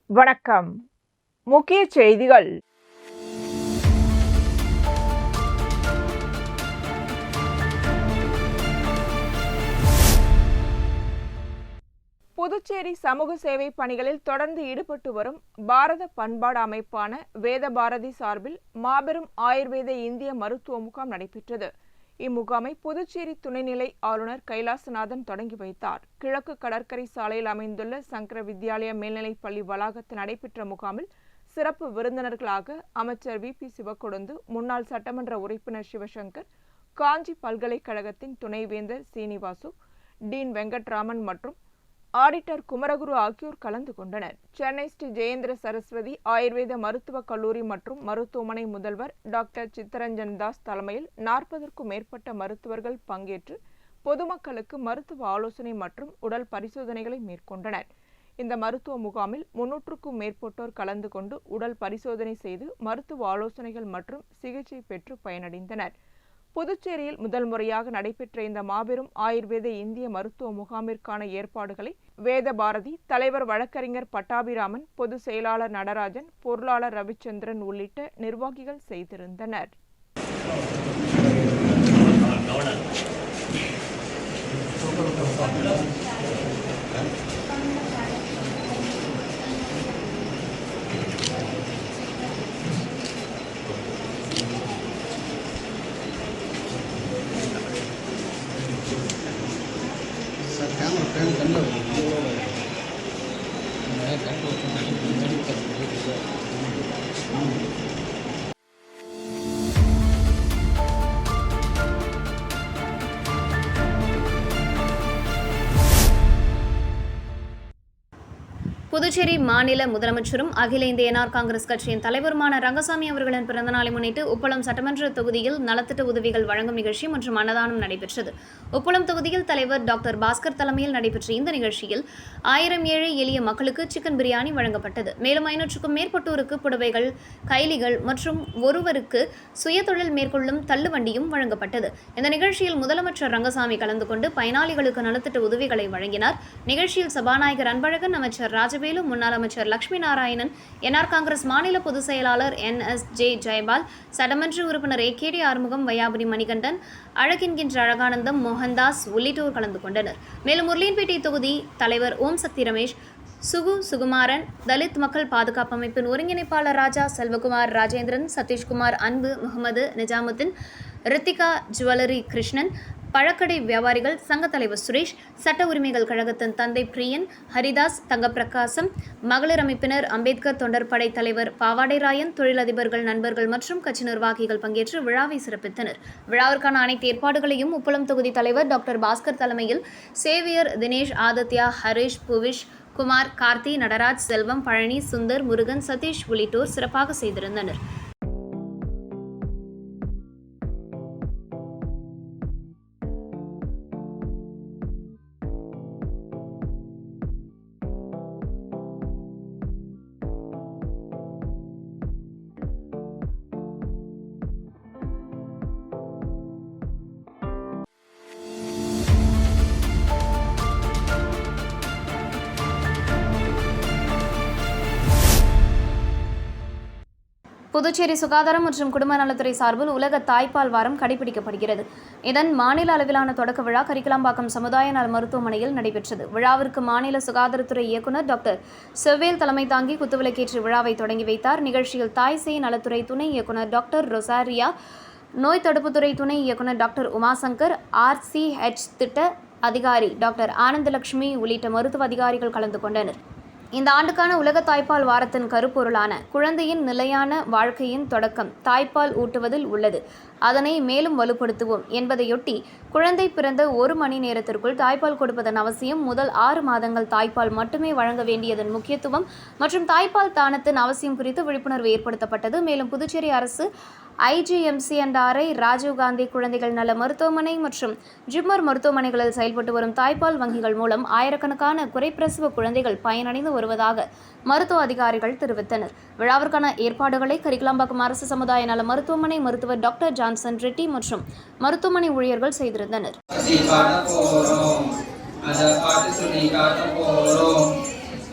வணக்கம். முக்கிய செய்திகள். புதுச்சேரி சமூக சேவை பணிகளில் தொடர்ந்து ஈடுபட்டு வரும் பாரத பண்பாடு அமைப்பான வேத பாரதி சார்பில் மாபெரும் ஆயுர்வேத இந்திய மருத்துவ முகாம் நடைபெற்றது. இம்முகாமை புதுச்சேரி துணைநிலை ஆளுநர் கைலாசநாதன் தொடங்கி வைத்தார். கிழக்கு கடற்கரை சாலையில் அமைந்துள்ள சங்கர வித்யாலயா மேல்நிலைப் பள்ளி வளாகத்தில் நடைபெற்ற முகாமில் சிறப்பு விருந்தினர்களாக அமைச்சர் வி.பி. சிவக்கொழுந்து, முன்னாள் சட்டமன்ற உறுப்பினர் சிவசங்கர், காஞ்சி பல்கலைக்கழகத்தின் துணைவேந்தர் சீனிவாசு, டீன் வெங்கட்ராமன் மற்றும் ஆடிட்டர் குமரகுரு ஆகியோர் கலந்து கொண்டனர். சென்னை ஸ்ரீ ஜெயேந்திர சரஸ்வதி ஆயுர்வேத மருத்துவக் கல்லூரி மற்றும் மருத்துவமனை முதல்வர் டாக்டர் சித்தரஞ்சன் தாஸ் தலைமையில் 40க்கும் மேற்பட்ட மருத்துவர்கள் பங்கேற்று பொதுமக்களுக்கு மருத்துவ ஆலோசனை மற்றும் உடல் பரிசோதனைகளை மேற்கொண்டனர். இந்த மருத்துவ முகாமில் 300க்கும் மேற்பட்டோர் கலந்து கொண்டு உடல் பரிசோதனை செய்து மருத்துவ ஆலோசனைகள் மற்றும் சிகிச்சை பெற்று பயனடைந்தனர். புதுச்சேரியில் முதல் முறையாக நடைபெற்ற இந்த மாபெரும் ஆயுர்வேத இந்திய மருத்துவ முகாமிற்கான ஏற்பாடுகளை வேத பாரதி தலைவர் வழக்கறிஞர் பட்டாபிராமன், பொதுச் செயலாளர் நடராஜன், பொருளாளர் ரவிச்சந்திரன் உள்ளிட்ட நிர்வாகிகள் செய்திருந்தனர். புதுச்சேரி மாநில முதலமைச்சரும் அகில இந்திய என்ஆர் காங்கிரஸ் கட்சியின் தலைவருமான ரங்கசாமி அவர்களின் பிறந்தநாளை முன்னிட்டு உப்பளம் சட்டமன்ற தொகுதியில் நலத்திட்ட உதவிகள் வழங்கும் நிகழ்ச்சி மற்றும் அன்னதானம் நடைபெற்றது. உப்பளம் தொகுதியில் தலைவர் டாக்டர் பாஸ்கர் தலைமையில் நடைபெற்ற இந்த நிகழ்ச்சியில் 1000 ஏழை எளிய மக்களுக்கு சிக்கன் பிரியாணி வழங்கப்பட்டது. மேலும் 500க்கும் மேற்பட்டோருக்கு புடவைகள், கைலிகள் மற்றும் ஒருவருக்கு சுயதொழில் மேற்கொள்ளும் தள்ளுவண்டியும் வழங்கப்பட்டது. இந்த நிகழ்ச்சியில் முதலமைச்சர் ரங்கசாமி கலந்து கொண்டு பயனாளிகளுக்கு நலத்திட்ட உதவிகளை வழங்கினார். நிகழ்ச்சியில் சபாநாயகர் அன்பழகன், அமைச்சர் ராஜவேலு, முன்னாள் அமைச்சர் லட்சுமி நாராயணன், என்ஆர் காங்கிரஸ் மாநில பொதுச் செயலாளர் NS.J. ஜெயபால், சட்டமன்ற உறுப்பினர் A.K.D. ஆறுமுகம், வையாபுரி மணிகண்டன், அழகின்கின்ற அழகானந்தம், மோகன்தாஸ் உள்ளிட்டோர் கலந்து கொண்டனர். மேலும் உருளையன்பேட்டை தொகுதி தலைவர் ஓம் சக்தி ரமேஷ், சுகுமாரன், தலித் மக்கள் பாதுகாப்பு அமைப்பின் ஒருங்கிணைப்பாளர் ராஜா, செல்வகுமார், ராஜேந்திரன், சதீஷ்குமார், அன்பு, முகமது, நிஜாமுத்தீன், ரித்திகா, ஜுவல்லரி கிருஷ்ணன், பழக்கடை வியாபாரிகள் சங்க தலைவர் சுரேஷ், சட்ட உரிமைகள் கழகத்தின் தந்தை பிரியன், ஹரிதாஸ், தங்கப்பிரகாசம், மகளிர் அமைப்பினர், அம்பேத்கர் தொண்டர் படை தலைவர் பாவாடை ராயன், தொழிலதிபர்கள், நண்பர்கள் மற்றும் கட்சி நிர்வாகிகள் பங்கேற்று விழாவை சிறப்பித்தனர். விழாவிற்கான அனைத்து ஏற்பாடுகளையும் உப்பளம் தொகுதி தலைவர் டாக்டர் பாஸ்கர் தலைமையில் சேவியர் தினேஷ், ஆதித்யா, ஹரிஷ், புவிஷ், குமார், கார்த்தி, நடராஜ், செல்வம், பழனி, சுந்தர், முருகன், சதீஷ் உள்ளிட்டோர் சிறப்பாக செய்திருந்தனர். புதுச்சேரி சுகாதாரம் மற்றும் குடும்ப நலத்துறை சார்பில் உலக தாய்ப்பால் வாரம் கடைபிடிக்கப்படுகிறது. இதன் மாநில அளவிலான தொடக்க விழா கரிக்கலாம்பாக்கம் சமுதாய நல மருத்துவமனையில் நடைபெற்றது. விழாவிற்கு மாநில சுகாதாரத்துறை இயக்குநர் டாக்டர் செவ்வேல் தலைமை தாங்கி குத்துவிளக்கேற்றி விழாவை தொடங்கி வைத்தார். நிகழ்ச்சியில் தாய் சேய் நலத்துறை துணை இயக்குநர் டாக்டர் ரொசாரியா, நோய் தடுப்புத்துறை துணை இயக்குநர் டாக்டர் உமாசங்கர், RCH திட்ட அதிகாரி டாக்டர் ஆனந்தலட்சுமி உள்ளிட்ட மருத்துவ அதிகாரிகள் கலந்து கொண்டனர். இந்த ஆண்டுக்கான உலக தாய்ப்பால் வாரத்தின் கருப்பொருளான குழந்தையின் நிலையான வாழ்க்கையின் தொடக்கம் தாய்ப்பால் ஊட்டுவதில் உள்ளது, அதனை மேலும் வலுப்படுத்துவோம் என்பதையொட்டி குழந்தை பிறந்த 1 மணி நேரத்திற்குள் தாய்ப்பால் கொடுப்பதன் அவசியம், முதல் 6 மாதங்கள் தாய்ப்பால் மட்டுமே வழங்க வேண்டியதன் முக்கியத்துவம் மற்றும் தாய்ப்பால் தானத்தின் அவசியம் குறித்து விழிப்புணர்வு ஏற்படுத்தப்பட்டது. மேலும் புதுச்சேரி அரசு IGMC&RI, ராஜீவ்காந்தி குழந்தைகள் நல மருத்துவமனை மற்றும் ஜிப்மர் மருத்துவமனைகளில் செயல்பட்டு வரும் தாய்ப்பால் வங்கிகள் மூலம் ஆயிரக்கணக்கான குறைப்பிரசவ குழந்தைகள் பயனடைந்து வருவதாக மருத்துவ அதிகாரிகள் தெரிவித்தனர். விழாவிற்கான ஏற்பாடுகளை கரிக்கலாம்பாக்கம் அரசு சமுதாய நல மருத்துவமனை மருத்துவர் டாக்டர் ஜான்சன் ரெட்டி மற்றும் மருத்துவமனை ஊழியர்கள் செய்திருந்தனர்.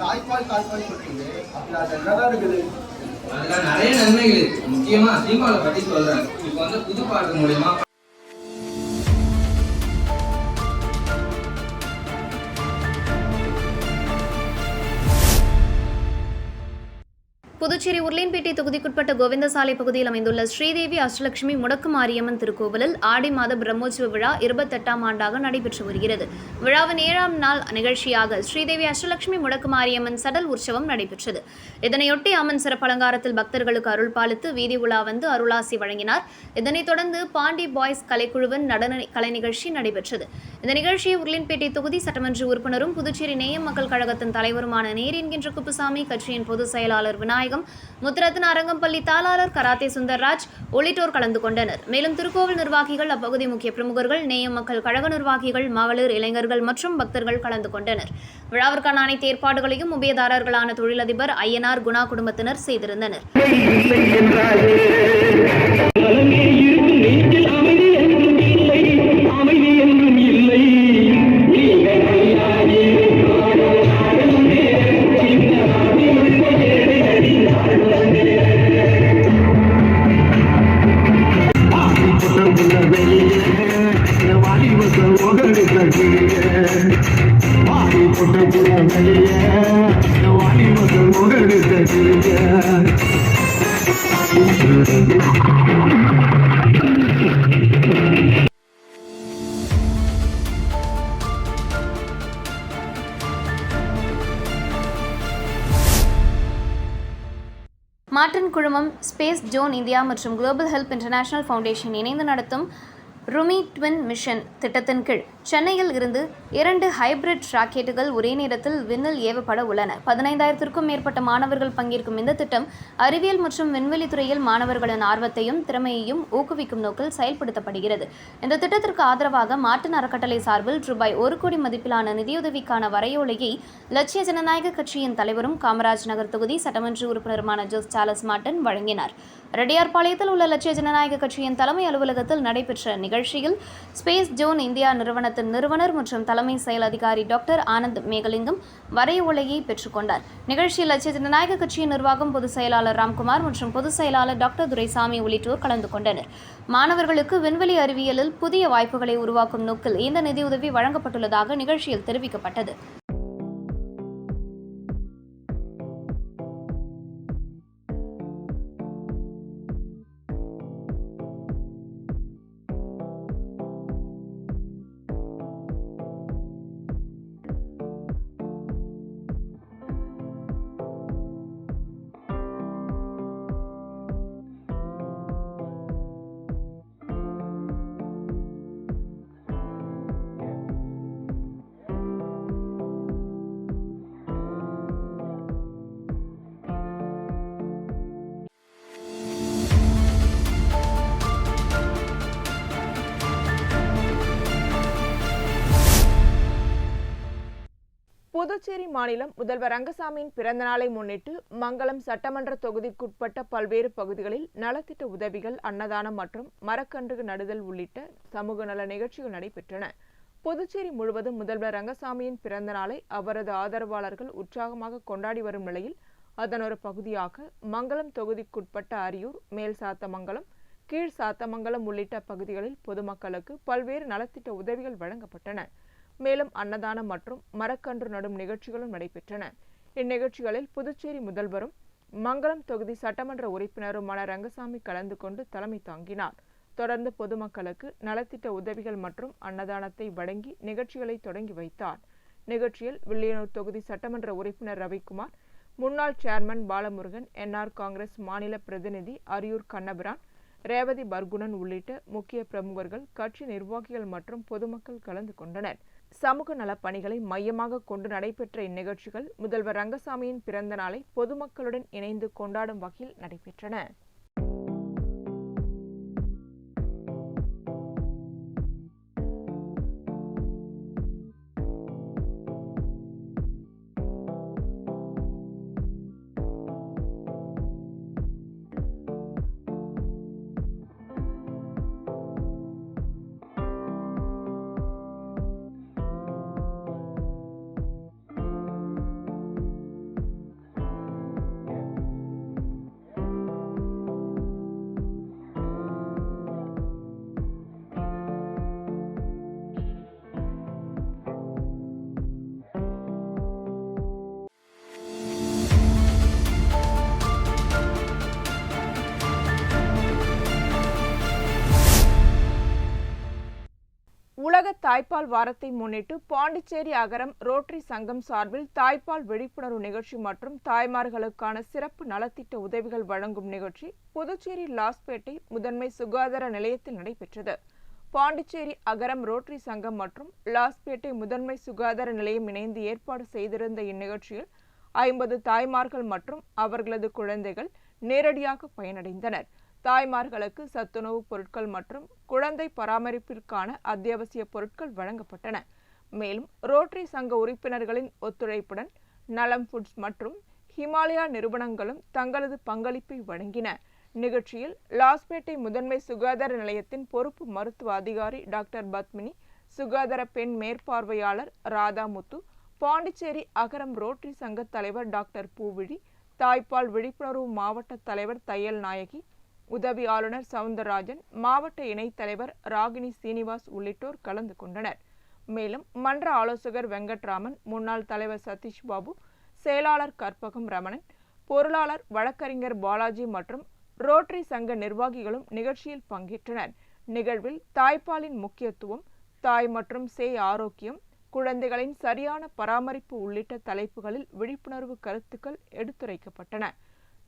தாய்ப்பால் சொல்றீங்க, அதுல அது என்னதான் இருக்குது? அதெல்லாம் நிறைய நன்மைகள் இருக்கு. முக்கியமா சீமாவை பத்தி சொல்றேன். இப்போ வந்து புது பாட்டு மூலியமா புதுச்சேரி உருளையன்பேட்டை தொகுதிக்குட்பட்ட கோவிந்தசாலை பகுதியில் அமைந்துள்ள ஸ்ரீதேவி அஷ்டலட்சுமி முடக்கு மாரியம்மன் திருக்கோவிலில் ஆடி மாத பிரம்மோற்சவ விழா 28ஆம் ஆண்டாக நடைபெற்று வருகிறது. விழாவின் 7ஆம் நாள் நிகழ்ச்சியாக ஸ்ரீதேவி அஷ்டலட்சுமி முடக்கு மாரியம்மன் சடல் உற்சவம் நடைபெற்றது. இதனையொட்டி அம்மன் சிறப்பு அலங்காரத்தில் பக்தர்களுக்கு அருள் பாலித்து வீதி உலா வந்து அருளாசி வழங்கினார். இதனைத் தொடர்ந்து பாண்டி பாய்ஸ் கலைக்குழுவின் நடன கலை நிகழ்ச்சி நடைபெற்றது. இந்த நிகழ்ச்சியை உருளையன்பேட்டை தொகுதி சட்டமன்ற உறுப்பினரும் புதுச்சேரி நேயம் மக்கள் கழகத்தின் தலைவருமான நேர் என்கின்ற குப்புசாமி, கட்சியின் பொதுச் செயலாளர் விநாயகம், முத்துரத்ன அரங்கம்பள்ளி தாளாளர் கராத்தே சுந்தர்ராஜ் உள்ளிட்டோர் கலந்து கொண்டனர். மேலும் திருக்கோவில் நிர்வாகிகள், அப்பகுதி முக்கிய பிரமுகர்கள், நேயம் மக்கள் கழக நிர்வாகிகள், மகளிர், இளைஞர்கள் மற்றும் பக்தர்கள் கலந்து கொண்டனர். விழாவிற்கான அனைத்து ஏற்பாடுகளையும் உபயதாரர்களான தொழிலதிபர் ஐயனார் குணா குடும்பத்தினர் செய்திருந்தனர். மார்டின் குழுமம், ஸ்பேஸ் ஜோன் இந்தியா மற்றும் குளோபல் ஹெல்ப் இன்டர்நேஷனல் ஃபவுண்டேஷன் இணைந்து நடத்தும் ருமி ட்வின் மிஷன் திட்டத்தின் கீழ் சென்னையில் இருந்து 2 ஹைபிரிட் ராக்கெட்டுகள் ஒரே நேரத்தில் விண்ணில் ஏவப்பட உள்ளன. 15,000க்கும் மேற்பட்ட மாணவர்கள் பங்கேற்கும் இந்த திட்டம் அறிவியல் மற்றும் விண்வெளி துறையில் மாணவர்களின் ஆர்வத்தையும் திறமையையும் ஊக்குவிக்கும் நோக்கில் செயல்படுத்தப்படுகிறது. இந்த திட்டத்திற்கு ஆதரவாக மார்டின் அறக்கட்டளை சார்பில் ரூபாய் 1 கோடி மதிப்பிலான நிதியுதவிக்கான வரையோலையை லட்சிய ஜனநாயக கட்சியின் தலைவரும் காமராஜ் நகர் தொகுதி சட்டமன்ற உறுப்பினருமான ஜோஸ் சார்லஸ் மார்டின் வழங்கினார். ரெட்டியார்பாளையத்தில் உள்ள லட்சிய ஜனநாயக கட்சியின் தலைமை அலுவலகத்தில் நடைபெற்ற நிகழ்ச்சியில் ஸ்பேஸ் ஜோன் இந்தியா நிறுவனத்தின் நிறுவனர் மற்றும் தலைமை செயல் அதிகாரி டாக்டர் ஆனந்த் மேகலிங்கம் வரைவோலையை பெற்றுக்கொண்டார். நிகழ்ச்சியில் லட்சிய ஜனநாயக கட்சியின் நிர்வாகம், பொதுச் செயலாளர் ராம்குமார் மற்றும் பொதுச் செயலாளர் டாக்டர் துரைசாமி உள்ளிட்டோர் கலந்து கொண்டனர். மாணவர்களுக்கு விண்வெளி அறிவியலில் புதிய வாய்ப்புகளை உருவாக்கும் நோக்கில் இந்த நிதியுதவி வழங்கப்பட்டுள்ளதாக நிகழ்ச்சியில் தெரிவிக்கப்பட்டது. புதுச்சேரி மாநிலம் முதல்வர் ரங்கசாமியின் பிறந்த நாளை முன்னிட்டு மங்களம் சட்டமன்ற தொகுதிக்குட்பட்ட பல்வேறு பகுதிகளில் நலத்திட்ட உதவிகள், அன்னதானம் மற்றும் மரக்கன்று நடுதல் உள்ளிட்ட சமூக நல நிகழ்ச்சிகள் நடைபெற்றன. புதுச்சேரி முழுவதும் முதல்வர் ரங்கசாமியின் பிறந்த நாளை அவரது ஆதரவாளர்கள் உற்சாகமாக கொண்டாடி வரும் நிலையில் அதன் ஒரு பகுதியாக மங்களம் தொகுதிக்குட்பட்ட அரியூர், மேல் சாத்தமங்கலம், கீழ் சாத்தமங்கலம் உள்ளிட்ட பகுதிகளில் பொதுமக்களுக்கு பல்வேறு நலத்திட்ட உதவிகள் வழங்கப்பட்டன. மேலும் அன்னதானம் மற்றும் மரக்கன்று நடும் நிகழ்ச்சிகளும் நடைபெற்றன. இந்நிகழ்ச்சிகளில் புதுச்சேரி முதல்வரும் மங்களம் தொகுதி சட்டமன்ற உறுப்பினருமான ரங்கசாமி கலந்து கொண்டு தலைமை தாங்கினார். தொடர்ந்து பொதுமக்களுக்கு நலத்திட்ட உதவிகள் மற்றும் அன்னதானத்தை வழங்கி நிகழ்ச்சிகளை தொடங்கி வைத்தார். நிகழ்ச்சியில் வில்லியனூர் தொகுதி சட்டமன்ற உறுப்பினர் ரவிக்குமார், முன்னாள் சேர்மன் பாலமுருகன், என்ஆர் காங்கிரஸ் மாநில பிரதிநிதி அரியூர் கண்ணபிரான், ரேவதி பர்குணன் உள்ளிட்ட முக்கிய பிரமுகர்கள், கட்சி நிர்வாகிகள் மற்றும் பொதுமக்கள் கலந்து கொண்டனர். சமூக நலப் பணிகளை மையமாக கொண்டு நடைபெற்ற இந்நிகழ்ச்சிகள் முதல்வர் ரங்கசாமியின் பிறந்த நாளை பொதுமக்களுடன் இணைந்து கொண்டாடும் வகையில் நடைபெற்றன. தாய்ப்பால் வாரத்தை முன்னிட்டு பாண்டிச்சேரி அகரம் ரோட்டரி சங்கம் சார்பில் தாய்ப்பால் விழிப்புணர்வு நிகழ்ச்சி மற்றும் தாய்மார்களுக்கான சிறப்பு நலத்திட்ட உதவிகள் வழங்கும் நிகழ்ச்சி புதுச்சேரி லாஸ்பேட்டை முதன்மை சுகாதார நிலையத்தில் நடைபெற்றது. பாண்டிச்சேரி அகரம் ரோட்டரி சங்கம் மற்றும் லாஸ்பேட்டை முதன்மை சுகாதார நிலையம் இணைந்து ஏற்பாடு செய்திருந்த இந்நிகழ்ச்சியில் 50 தாய்மார்கள் மற்றும் அவர்களது குழந்தைகள் நேரடியாக பயனடைந்தனர். தாய்மார்களுக்கு சத்துணவு பொருட்கள் மற்றும் குழந்தை பராமரிப்பிற்கான அத்தியாவசிய பொருட்கள் வழங்கப்பட்டன. மேலும் ரோட்டரி சங்க உறுப்பினர்களின் ஒத்துழைப்புடன் நலம் ஃபுட்ஸ் மற்றும் ஹிமாலயா நிறுவனங்களும் தங்களது பங்களிப்பை வழங்கின. நிகழ்ச்சியில் லாஸ்பேட்டை முதன்மை சுகாதார நிலையத்தின் பொறுப்பு மருத்துவ அதிகாரி டாக்டர் பத்மினி, சுகாதார பெண் மேற்பார்வையாளர் ராதாமுத்து, பாண்டிச்சேரி அகரம் ரோட்டரி சங்க தலைவர் டாக்டர் பூவிழி, தாய்ப்பால் விழிப்புணர்வு மாவட்ட தலைவர் தையல் நாயகி, உதவி ஆளுநர் சவுந்தரராஜன், மாவட்ட இணைத் தலைவர் ராகினி சீனிவாஸ் உள்ளிட்டோர் கலந்து கொண்டனர். மேலும் மன்ற ஆலோசகர் வெங்கட்ராமன், முன்னாள் தலைவர் சதீஷ் பாபு, செயலாளர் கற்பகம் ரமணன், பொருளாளர் வழக்கறிஞர் பாலாஜி மற்றும் ரோட்டரி சங்க நிர்வாகிகளும் நிகழ்ச்சியில் பங்கேற்றனர். நிகழ்வில் தாய்ப்பாலின் முக்கியத்துவம், தாய் மற்றும் சேய் ஆரோக்கியம், குழந்தைகளின் சரியான பராமரிப்பு உள்ளிட்ட தலைப்புகளில் விழிப்புணர்வு கருத்துக்கள் எடுத்துரைக்கப்பட்டன.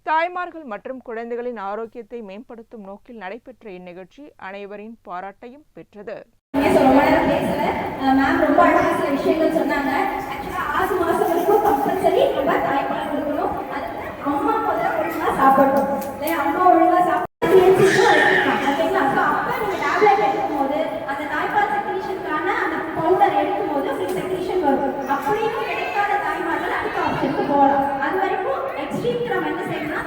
தாய்மார்கள் மற்றும் குழந்தைகளின் ஆரோக்கியத்தை மேம்படுத்தும் நோக்கில் நடைபெற்ற இந்நிகழ்ச்சி அனைவரின் பாராட்டையும் பெற்றது.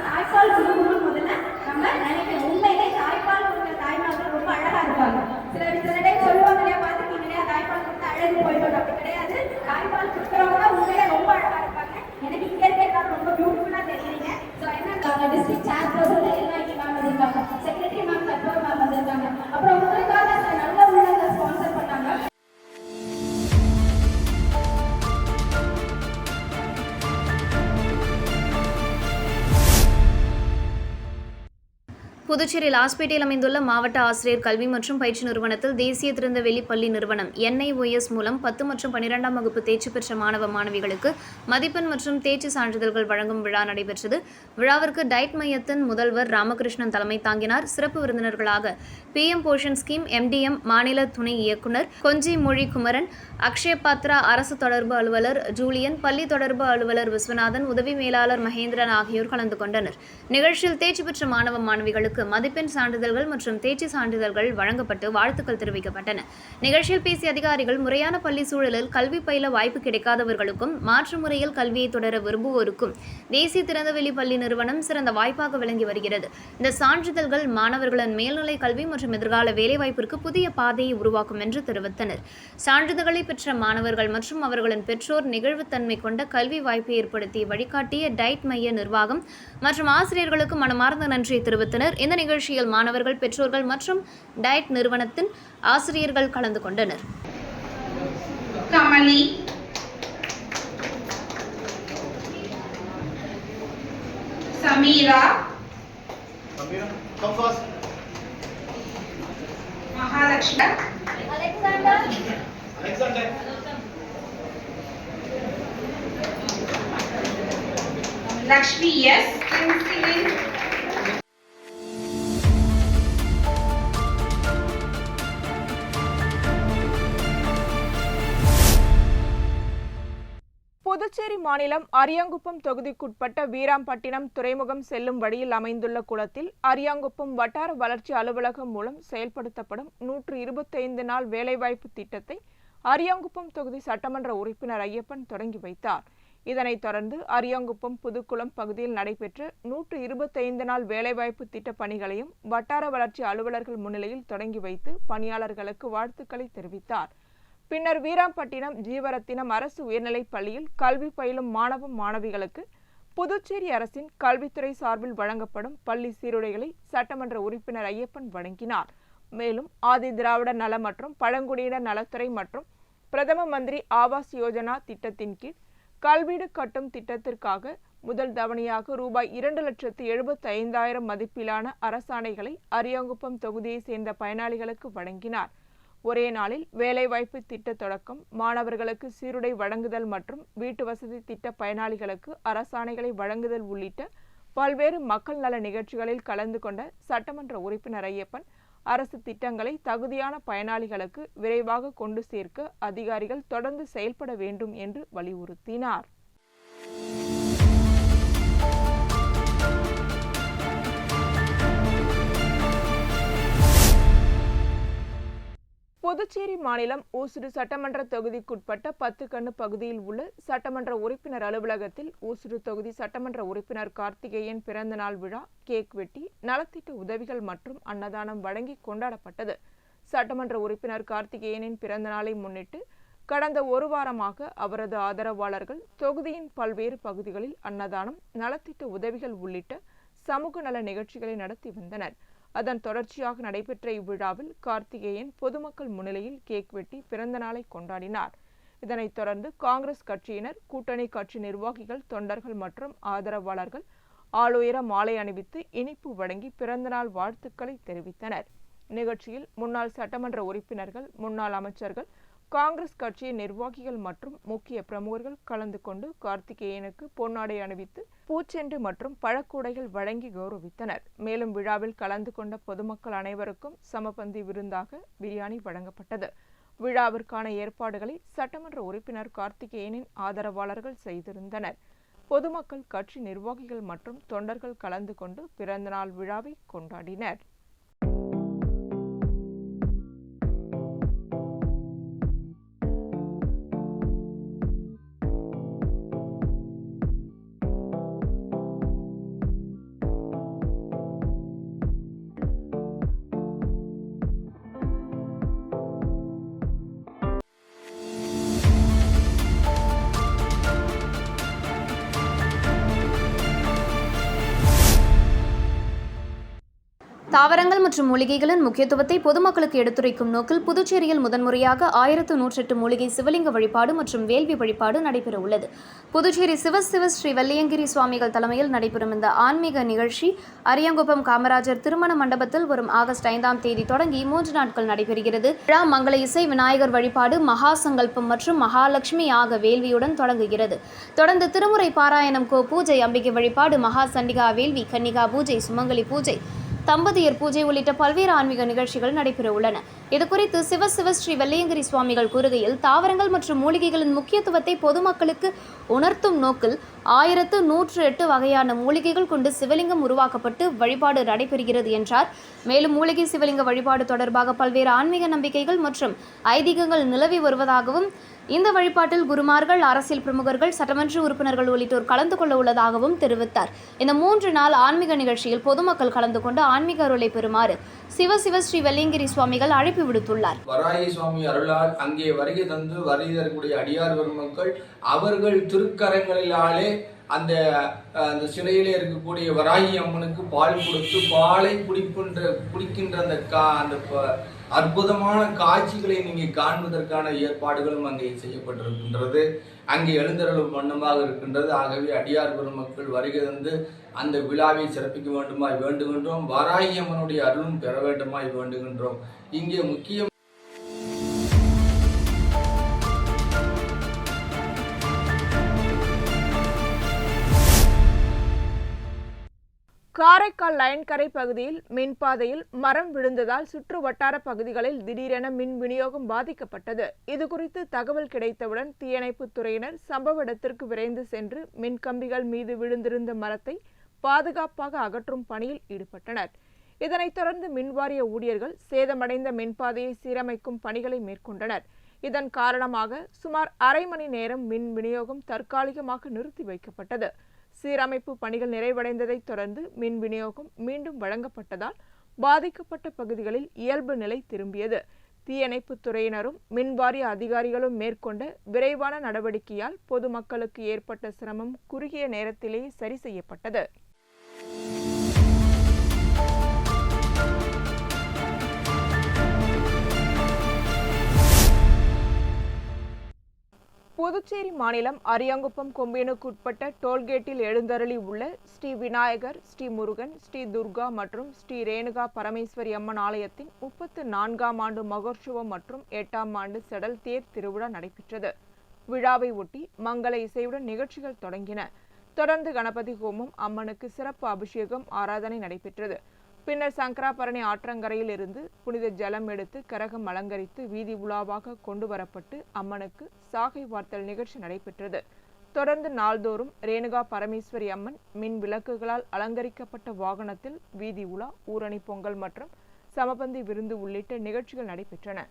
தாய்ப்பால் கொடுக்கணும் முதல்ல நம்ம நினைக்கணும். உண்மையிலே தாய்ப்பால் கொடுக்குற தாய்மார்கள் ரொம்ப அழகா இருப்பாங்க. சில டைம் சொல்லுவாங்க இல்லையா, பார்த்துருக்கீங்க இல்லையா, தாய்ப்பால் கொடுத்து அழகு போயிடும். அப்படி கிடையாது. தாய்ப்பால் கொடுக்குறவங்க தான் உண்மையிலே ரொம்ப அழகா இருப்பாங்க. எனக்கு இங்க இருக்க எல்லாரும் ரொம்ப பியூட்டிஃபுல்லா தெரியுறீங்க. ஸோ என்ன டிஸ்ட்ரிக்ட் சேர்பர்சன் எல்லாம் இங்கே மேம் வந்திருக்காங்க, செக்ரட்டரி மேம் கற்பூர் மேம் வந்திருக்காங்க. அப்புறம் உங்களுக்காக சில நல்ல உள்ளங்கள் ஸ்பான்சர் பண்ணாங்க. புதுச்சேரி லாஸ்பேட்டையில் அமைந்துள்ள மாவட்ட ஆசிரியர் கல்வி மற்றும் பயிற்சி நிறுவனத்தில் தேசிய திறந்தவெளி பள்ளி நிறுவனம் NIOS மூலம் 10 மற்றும் 12ஆம் வகுப்பு தேர்ச்சி பெற்ற மாணவ மாணவிகளுக்கு மதிப்பெண் மற்றும் தேர்ச்சி சான்றிதழ்கள் வழங்கும் விழா நடைபெற்றது. விழாவிற்கு டயட் மையத்தின் முதல்வர் ராமகிருஷ்ணன் தலைமை தாங்கினார். சிறப்பு விருந்தினர்களாக PM போஷன் ஸ்கீம் MDM மாநில துணை இயக்குனர் கொஞ்சி மொழி குமரன், அக்ஷய பாத்ரா அரசு தொடர்பு அலுவலர் ஜூலியன், பள்ளி தொடர்பு அலுவலர் விஸ்வநாதன், உதவி மேலாளர் மகேந்திரன் ஆகியோர் கலந்து கொண்டனர். நிகழ்ச்சியில் தேர்ச்சி பெற்ற மாணவ மாணவிகளுக்கு மதிப்பெண் சான்றிதழ்கள் மற்றும் தேர்ச்சி சான்றிதழ்கள் வழங்கப்பட்டு வாழ்த்துக்கள் தெரிவிக்கப்பட்டன. நிகழ்ச்சியில் பேசிய அதிகாரிகள், முறையான பள்ளி சூழலில் கல்வி பயில வாய்ப்பு கிடைக்காதவர்களுக்கும் மாற்று முறையில் கல்வியை தொடர விரும்புவோருக்கும் தேசிய திறந்தவெளி பள்ளி நிறுவனம் சிறந்த வாய்ப்பாக விளங்கி வருகிறது. இந்த சான்றிதழ்கள் மாணவர்களின் மேல்நிலை கல்வி மற்றும் எதிர்கால வேலைவாய்ப்பிற்கு புதிய பாதையை உருவாக்கும் என்று தெரிவித்தனர். சான்றிதழ்களை பெற்ற மாணவர்கள் மற்றும் அவர்களின் பெற்றோர் நிகழ்வுத்தன்மை கொண்ட கல்வி வாய்ப்பை ஏற்படுத்தி வழிகாட்டிய டயட் மைய நிர்வாகம் மற்றும் ஆசிரியர்களுக்கு மனமார்ந்த நன்றியை தெரிவித்தனர். இந்த நிகழ்ச்சியில் மாணவர்கள், பெற்றோர்கள் மற்றும் டயட் நிறுவனத்தின் ஆசிரியர்கள் கலந்து கொண்டனர். கமலி, சமீரா, மகாலட்சுமி, அலெக்சாண்டர், லக்ஷ்மி எஸ், புதுச்சேரி மாநிலம் அரியாங்குப்பம் தொகுதிக்குட்பட்ட வீராம்பட்டினம் துறைமுகம் செல்லும் வழியில் அமைந்துள்ள குளத்தில் அரியாங்குப்பம் வட்டார வளர்ச்சி அலுவலகம் மூலம் செயல்படுத்தப்படும் 125 நாள் வேலைவாய்ப்பு திட்டத்தை அரியாங்குப்பம் தொகுதி சட்டமன்ற உறுப்பினர் ஐயப்பன் தொடங்கி வைத்தார். இதனைத் தொடர்ந்து அரியாங்குப்பம் புதுக்குளம் பகுதியில் நடைபெற்ற 125 நாள் வேலைவாய்ப்பு திட்ட பணிகளையும் வட்டார வளர்ச்சி அலுவலர்கள் முன்னிலையில் தொடங்கி வைத்து பணியாளர்களுக்கு வாழ்த்துக்களை தெரிவித்தார். பின்னர் வீராம்பட்டினம் ஜீவரத்தினம் அரசு உயர்நிலைப் பள்ளியில் கல்வி பயிலும் மாணவ மாணவிகளுக்கு புதுச்சேரி அரசின் கல்வித்துறை சார்பில் வழங்கப்படும் பள்ளி சீருடைகளை சட்டமன்ற உறுப்பினர் ஐயப்பன் வழங்கினார். மேலும் ஆதி திராவிட நல மற்றும் பழங்குடியினர் நலத்துறை மற்றும் பிரதம மந்திரி ஆவாஸ் யோஜனா திட்டத்தின் கீழ் கல்வீடு கட்டும் திட்டத்திற்காக முதல் தவணையாக ரூபாய் 2,75,000 மதிப்பிலான அரசாணைகளை அரியாங்குப்பம் தொகுதியை சேர்ந்த பயனாளிகளுக்கு வழங்கினார். ஒரே நாளில் வேலைவாய்ப்பு திட்ட தொடக்கம், மாணவர்களுக்கு சீருடை வழங்குதல் மற்றும் வீட்டு வசதி திட்ட பயனாளிகளுக்கு அரசாணைகளை வழங்குதல் உள்ளிட்ட பல்வேறு மக்கள் நல நிகழ்ச்சிகளில் கலந்து கொண்ட சட்டமன்ற உறுப்பினர் ஐயப்பன், அரசு திட்டங்களை தகுதியான பயனாளிகளுக்கு விரைவாக கொண்டு சேர்க்க அதிகாரிகள் தொடர்ந்து செயல்பட வேண்டும் என்று வலியுறுத்தினார். புதுச்சேரி மாநிலம் ஊசுடு சட்டமன்ற தொகுதிக்குட்பட்ட 10 கண்ணு பகுதியில் உள்ள சட்டமன்ற உறுப்பினர் அலுவலகத்தில் ஊசுடு தொகுதி சட்டமன்ற உறுப்பினர் கார்த்திகேயன் பிறந்தநாள் விழா கேக் வெட்டி நலத்திட்ட உதவிகள் மற்றும் அன்னதானம் வழங்கி கொண்டாடப்பட்டது. சட்டமன்ற உறுப்பினர் கார்த்திகேயனின் பிறந்தநாளை முன்னிட்டு கடந்த ஒரு வாரமாக அவரது ஆதரவாளர்கள் தொகுதியின் பல்வேறு பகுதிகளில் அன்னதானம், நலத்திட்ட உதவிகள் உள்ளிட்ட சமூக நல நிகழ்ச்சிகளை நடத்தி வந்தனர். அதன் தொடர்ச்சியாக நடைபெற்ற இவ்விழாவில் கார்த்திகேயன் பொதுமக்கள் முன்னிலையில் கேக் வெட்டி பிறந்த நாளை கொண்டாடினார். இதனைத் தொடர்ந்து காங்கிரஸ் கட்சியினர், கூட்டணி கட்சி நிர்வாகிகள், தொண்டர்கள் மற்றும் ஆதரவாளர்கள் ஆளுயர மாலை அணிவித்து இனிப்பு வழங்கி பிறந்தநாள் வாழ்த்துக்களை தெரிவித்தனர். நிகழ்ச்சியில் முன்னாள் சட்டமன்ற உறுப்பினர்கள், முன்னாள் அமைச்சர்கள், காங்கிரஸ் கட்சியின் நிர்வாகிகள் மற்றும் முக்கிய பிரமுகர்கள் கலந்து கொண்டு கார்த்திகேயனுக்கு பொன்னாடை அணிவித்து பூச்செண்டு மற்றும் பழக்கூடைகள் வழங்கி கௌரவித்தனர். மேலும் விழாவில் கலந்து கொண்ட பொதுமக்கள் அனைவருக்கும் சமபந்தி விருந்தாக பிரியாணி வழங்கப்பட்டது. விழாவிற்கான ஏற்பாடுகளை சட்டமன்ற உறுப்பினர் கார்த்திகேயனின் ஆதரவாளர்கள் செய்திருந்தனர். பொதுமக்கள், கட்சி நிர்வாகிகள் மற்றும் தொண்டர்கள் கலந்து கொண்டு பிறந்தநாள் விழாவை கொண்டாடினர். தாவரங்கள் மற்றும் மூலிகைகளின் முக்கியத்துவத்தை பொதுமக்களுக்கு எடுத்துரைக்கும் நோக்கில் புதுச்சேரியில் முதன்முறையாக 1108 மூலிகை சிவலிங்க வழிபாடு மற்றும் வேள்வி வழிபாடு நடைபெற உள்ளது. புதுச்சேரி சிவ ஸ்ரீ வெள்ளியங்கிரி சுவாமிகள் தலைமையில் நடைபெறும் இந்த ஆன்மீக நிகழ்ச்சி அரியாங்குப்பம் காமராஜர் திருமண மண்டபத்தில் வரும் ஆகஸ்ட் 5ஆம் தேதி தொடங்கி 3 நாட்கள் நடைபெறுகிறது. விழா மங்கள இசை, விநாயகர் வழிபாடு, மகா சங்கல்பம் மற்றும் மகாலட்சுமி யாக வேள்வியுடன் தொடங்குகிறது. தொடர்ந்து திருமுறை பாராயணம், பூஜை, அம்பிகை வழிபாடு, மகா சண்டிகா வேள்வி, கன்னிகா பூஜை, சுமங்கலி பூஜை, தம்பதியர் பூஜை உள்ளிட்ட பல்வேறு ஆன்மீக நிகழ்ச்சிகள் நடைபெற உள்ளன. இதுகுறித்து சிவ ஸ்ரீ வெள்ளியங்கிரி சுவாமிகள் கூறுகையில், தாவரங்கள் மற்றும் மூலிகைகளின் முக்கியத்துவத்தை பொதுமக்களுக்கு உணர்த்தும் நோக்கில் 1108 வகையான மூலிகைகள் கொண்டு சிவலிங்கம் உருவாக்கப்பட்டு வழிபாடு நடைபெறுகிறது என்றார். மேலும் மூலிகை சிவலிங்க வழிபாடு தொடர்பாக பல்வேறு ஆன்மீக நம்பிக்கைகள் மற்றும் ஐதீகங்கள் நிலவி வருவதாகவும், இந்த வழிபாட்டில் குருமார்கள், அரசியல் பிரமுகர்கள், சட்டமன்ற உறுப்பினர்கள் உள்ளிட்டோர் கலந்து கொள்ள உள்ளதாகவும் தெரிவித்தார். இந்த 3 நாள் ஆன்மீக நிகழ்ச்சியில் பொதுமக்கள் கலந்து கொண்டு ஆன்மீக அருளை பெறுமாறு சிவ ஸ்ரீ வெள்ளியங்கிரி சுவாமிகள் அழைப்பு விடுத்துள்ளார். வராகி சுவாமி அருளால் அங்கே வருகை தந்து வருகை தரக்கூடிய அடியார் பெருமக்கள் அவர்கள் திருக்கரங்களிலாலே அந்த சிலையிலே இருக்கக்கூடிய வராகி அம்மனுக்கு பால் கொடுத்து பாலை குடிக்கின்ற அந்த அற்புதமான காட்சிகளை நீங்கள் காண்பதற்கான ஏற்பாடுகளும் அங்கே செய்யப்பட்டிருக்கின்றது. அங்கே எழுந்தருளும் வண்ணமாக இருக்கின்றது. ஆகவே அடியார் பெருமக்கள் வருகை தந்து அந்த விழாவை சிறப்பிக்க வேண்டுமாய் வேண்டுகின்றோம். வராகி அம்மனுடைய அருளும் பெற வேண்டுமாய் வேண்டுகின்றோம். இங்கே முக்கிய காரைக்கால் லைன்கரை பகுதியில் மின்பாதையில் மரம் விழுந்ததால் சுற்று வட்டார பகுதிகளில் திடீரென மின் விநியோகம் பாதிக்கப்பட்டது. இதுகுறித்து தகவல் கிடைத்தவுடன் தீயணைப்புத் துறையினர் சம்பவ இடத்திற்கு விரைந்து சென்று மின்கம்பிகள் மீது விழுந்திருந்த மரத்தை பாதுகாப்பாக அகற்றும் பணியில் ஈடுபட்டனர். இதனைத் தொடர்ந்து மின்வாரிய ஊழியர்கள் சேதமடைந்த மின்பாதையை சீரமைக்கும் பணிகளை மேற்கொண்டனர். இதன் காரணமாக சுமார் அரை மணி நேரம் மின் விநியோகம் தற்காலிகமாக நிறுத்தி வைக்கப்பட்டது. சீரமைப்பு பணிகள் நிறைவடைந்ததைத் தொடர்ந்து மின் விநியோகம் மீண்டும் வழங்கப்பட்டதால் பாதிக்கப்பட்ட பகுதிகளில் இயல்பு நிலை திரும்பியது. தீயணைப்புத் துறையினரும் மின்வாரிய அதிகாரிகளும் மேற்கொண்ட விரைவான நடவடிக்கையால் பொதுமக்களுக்கு ஏற்பட்ட சிரமம் குறுகிய நேரத்திலேயே சரி செய்யப்பட்டது. புதுச்சேரி மாநிலம் அரியாங்குப்பம் கொம்பினுக்குட்பட்ட டோல்கேட்டில் எழுந்தருளி உள்ள ஸ்ரீ விநாயகர், ஸ்ரீ முருகன், ஸ்ரீ துர்கா மற்றும் ஸ்ரீ ரேணுகா பரமேஸ்வரி அம்மன் ஆலயத்தின் 34ஆம் ஆண்டு மகோற்சவம் மற்றும் 8ஆம் ஆண்டு செடல் தேர் திருவிழா நடைபெற்றது. விழாவை ஒட்டி மங்கள இசையுடன் நிகழ்ச்சிகள் தொடங்கின. தொடர்ந்து கணபதி ஹோமம், அம்மனுக்கு சிறப்பு அபிஷேகம், ஆராதனை நடைபெற்றது. பின்னர் சங்கராபரணி ஆற்றங்கரையில் இருந்து புனித ஜலம் எடுத்து கரகம் அலங்கரித்து வீதி உலாவாக கொண்டு வரப்பட்டு அம்மனுக்கு சாகை வார்த்தல் நிகழ்ச்சி நடைபெற்றது. தொடர்ந்து நாள்தோறும் ரேணுகா பரமேஸ்வரி அம்மன் மின் விளக்குகளால் அலங்கரிக்கப்பட்ட வாகனத்தில் வீதி உலா, ஊரணி பொங்கல் மற்றும் சமபந்தி விருந்து உள்ளிட்ட நிகழ்ச்சிகள் நடைபெற்றன.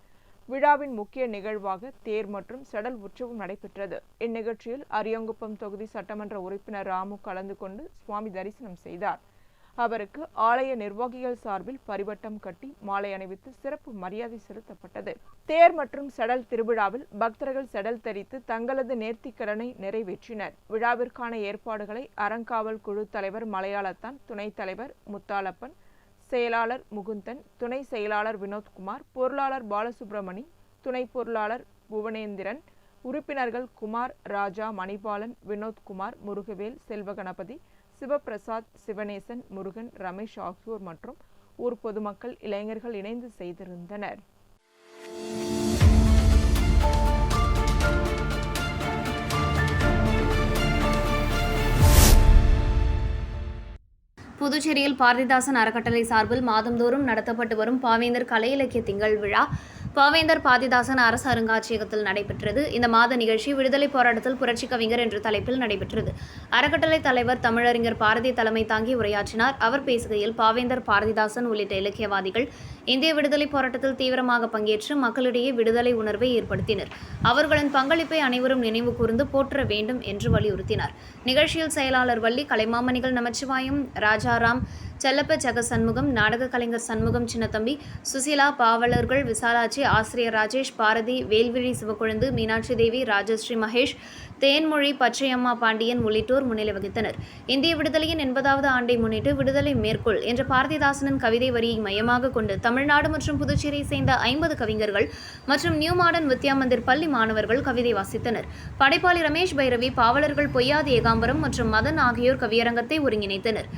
விழாவின் முக்கிய நிகழ்வாக தேர் மற்றும் செடல் உற்சவம் நடைபெற்றது. இந்நிகழ்ச்சியில் அரியாங்குப்பம் தொகுதி சட்டமன்ற உறுப்பினர் ராமு கலந்து கொண்டு சுவாமி தரிசனம் செய்தார். அவருக்கு ஆலய நிர்வாகிகள் சார்பில் பரிவட்டம் கட்டி மாலை அணிவித்து சிறப்பு மரியாதை செலுத்தப்பட்டது. தேர் மற்றும் செடல் திருவிழாவில் பக்தர்கள் செடல் தரித்து தங்களது நேர்த்திக்கடனை நிறைவேற்றினர். விழாவிற்கான ஏற்பாடுகளை அறங்காவல் குழு தலைவர் மலையாளத்தான், துணைத் தலைவர் முத்தாலப்பன், செயலாளர் முகுந்தன், துணை செயலாளர் வினோத்குமார், பொருளாளர் பாலசுப்ரமணி, துணை பொருளாளர் புவனேந்திரன், உறுப்பினர்கள் குமார், ராஜா, மணிபாலன், வினோத்குமார், முருகவேல், செல்வகணபதி, சிவபிரசாத், சிவனேசன், முருகன், ரமேஷ் ஆகியோர் மற்றும் ஊர் பொதுமக்கள், இளைஞர்கள் இணைந்து செய்திருந்தனர். புதுச்சேரியில் பாரதிதாசன் அறக்கட்டளை சார்பில் மாதந்தோறும் நடத்தப்பட்டு வரும் பாவேந்தர் கலை இலக்கிய திங்கள் விழா பாவேந்தர் பாரதிதாசன் அரசு அருங்காட்சியகத்தில் நடைபெற்றது. இந்த மாத நிகழ்ச்சி விடுதலை போராட்டத்தில் புரட்சி கவிஞர் என்ற தலைப்பில் நடைபெற்றது. அறக்கட்டளை தலைவர் தமிழறிஞர் பாரதி தலைமை தாங்கி உரையாற்றினார். அவர் பேசுகையில் பாவேந்தர் பாரதிதாசன் உள்ளிட்ட இலக்கியவாதிகள் இந்திய விடுதலை போராட்டத்தில் தீவிரமாக பங்கேற்று மக்களிடையே விடுதலை உணர்வை ஏற்படுத்தினர். அவர்களின் பங்களிப்பை அனைவரும் நினைவு கூர்ந்து போற்ற வேண்டும் என்று வலியுறுத்தினார். நிகழ்ச்சியில் செயலாளர் வள்ளி, கலைமாமணிகள் நமச்சிவாயம், ராஜாராம், செல்லப்ப ஜெகசண்முகம், நாடக கலைஞர் சண்முகம் சின்னத்தம்பி, சுசீலா, பாவலர்கள் விசாலாட்சி, ஆசிரியர் ராஜேஷ், பாரதி, வேல்விழி சிவக்குழந்து, மீனாட்சி தேவி, ராஜஸ்ரீ மகேஷ், தேன்மொழி, பச்சையம்மா பாண்டியன் உள்ளிட்டோர் முன்னிலை வகித்தனர். இந்திய விடுதலையின் 80வது ஆண்டை முன்னிட்டு விடுதலை மேற்கொள் என்ற பாரதிதாசனின் கவிதை வரியை மையமாக கொண்டு தமிழ்நாடு மற்றும் புதுச்சேரியை சேர்ந்த 50 கவிஞர்கள் மற்றும் நியூ மாடர்ன் வித்யா மந்திர் பள்ளி மாணவர்கள் கவிதை வாசித்தனர். படைப்பாளி ரமேஷ் பைரவி, பாவலர்கள் பொய்யாதி ஏகாம்பரம் மற்றும் மதன் ஆகியோர் கவியரங்கத்தை ஒருங்கிணைத்தனர்.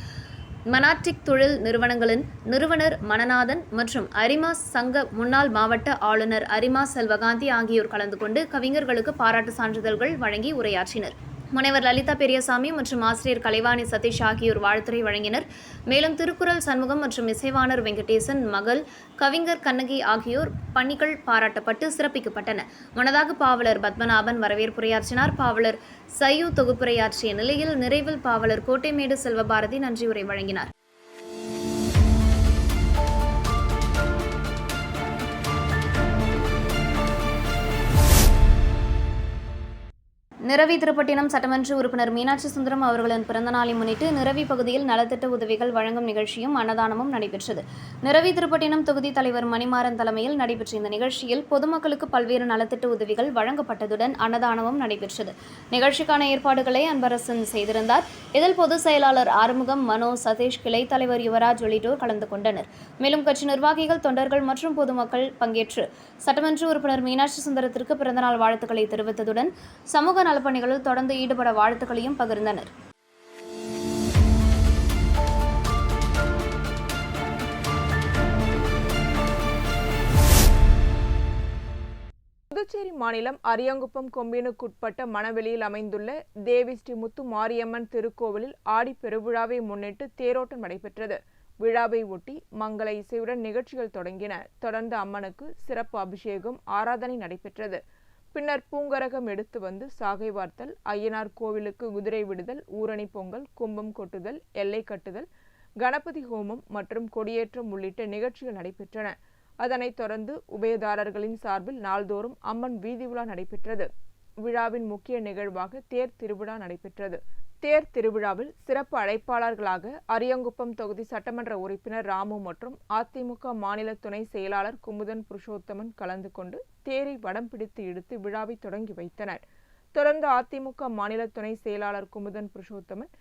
மனாட்டிக் தொழில் நிறுவனங்களின் நிறுவனர் மணநாதன் மற்றும் அரிமா சங்க முன்னாள் மாவட்ட ஆளுநர் அரிமா செல்வகாந்தி ஆகியோர் கலந்து கொண்டு கவிஞர்களுக்கு பாராட்டு சான்றிதழ்கள் வழங்கி உரையாற்றினர். முனைவர் லலிதா பெரியசாமி மற்றும் ஆசிரியர் கலைவாணி சதீஷ் ஆகியோர் வாழ்த்துரை வழங்கினர். மேலும் திருக்குறள் சண்முகம் மற்றும் இசைவாணர் வெங்கடேசன் மகள் கவிஞர் கண்ணகி ஆகியோர் பணிகள் பாராட்டப்பட்டு சிறப்பிக்கப்பட்டன. முன்னதாக பாவலர் பத்மநாபன் வரவேற்புரையாற்றினார். பாவலர் சையு தொகுப்புரையாற்றிய நிலையில் நிறைவில் பாவலர் கோட்டைமேடு செல்வபாரதி நன்றியுரை வழங்கினார். நிரவி திருப்பட்டினம் சட்டமன்ற உறுப்பினர் மீனாட்சி சுந்தரம் அவர்களின் பிறந்தநாளை முன்னிட்டு நிரவி பகுதியில் நலத்திட்ட உதவிகள் வழங்கும் நிகழ்ச்சியும் அன்னதானமும் நடைபெற்றது. நிரவி திருப்பட்டினம் தொகுதி தலைவர் மணிமாறன் தலைமையில் நடைபெற்ற இந்த நிகழ்ச்சியில் பொதுமக்களுக்கு பல்வேறு நலத்திட்ட உதவிகள் வழங்கப்பட்டதுடன் அன்னதானமும் நடைபெற்றது. நிகழ்ச்சிக்கான ஏற்பாடுகளை அன்பரசன் செய்திருந்தார். இதில் பொதுச் செயலாளர் ஆறுமுகம், மனோ, சதீஷ், கிளை தலைவர் யுவராஜ் உள்ளிட்டோர் கலந்து கொண்டனர். மேலும் கட்சி நிர்வாகிகள், தொண்டர்கள் மற்றும் பொதுமக்கள் பங்கேற்று சட்டமன்ற உறுப்பினர் மீனாட்சி சுந்தரத்திற்கு பிறந்தநாள் வாழ்த்துக்களை தெரிவித்ததுடன் சமூக நலப்பணிகளில் தொடர்ந்து ஈடுபட வாழ்த்துக்களையும் பகிர்ந்தனர். புதுச்சேரி மாநிலம் அரியாங்குப்பம் கொம்பினுக்குட்பட்ட மணவெளியில் அமைந்துள்ள தேவி ஸ்ரீ முத்து மாரியம்மன் திருக்கோவிலில் ஆடி பெருவிழாவை முன்னிட்டு தேரோட்டம் நடைபெற்றது. விழாவை ஒட்டி மங்கள இசையுடன் நிகழ்ச்சிகள் தொடங்கின. தொடர்ந்து அம்மனுக்கு சிறப்பு அபிஷேகம், ஆராதனை நடைபெற்றது. பின்னர் பூங்கரகம் எடுத்து வந்து சாகை வார்த்தல், ஐயனார் கோவிலுக்கு குதிரை விடுதல், ஊரணி பொங்கல், கும்பம் கொட்டுதல், எல்லை கட்டுதல், கணபதி ஹோமம் மற்றும் கொடியேற்றம் உள்ளிட்ட நிகழ்ச்சிகள் நடைபெற்றன. அதனைத் தொடர்ந்து உபயதாரர்களின் சார்பில் நாள்தோறும் அம்மன் வீதி உலா நடைபெற்றது. விழாவின் முக்கிய நிகழ்வாக தேர் திருவிழா நடைபெற்றது. தேர் திருவிழாவில் சிறப்பு அழைப்பாளர்களாக அரியாங்குப்பம் தொகுதி சட்டமன்ற உறுப்பினர் ராமு மற்றும் அதிமுக மாநில துணை செயலாளர் குமுதன் புருஷோத்தமன் கலந்து கொண்டு தேரை வடம் பிடித்து இழுத்து விழாவை தொடங்கி வைத்தனர். தொடர்ந்து அதிமுக மாநில துணை செயலாளர் குமுதன் புருஷோத்தமன்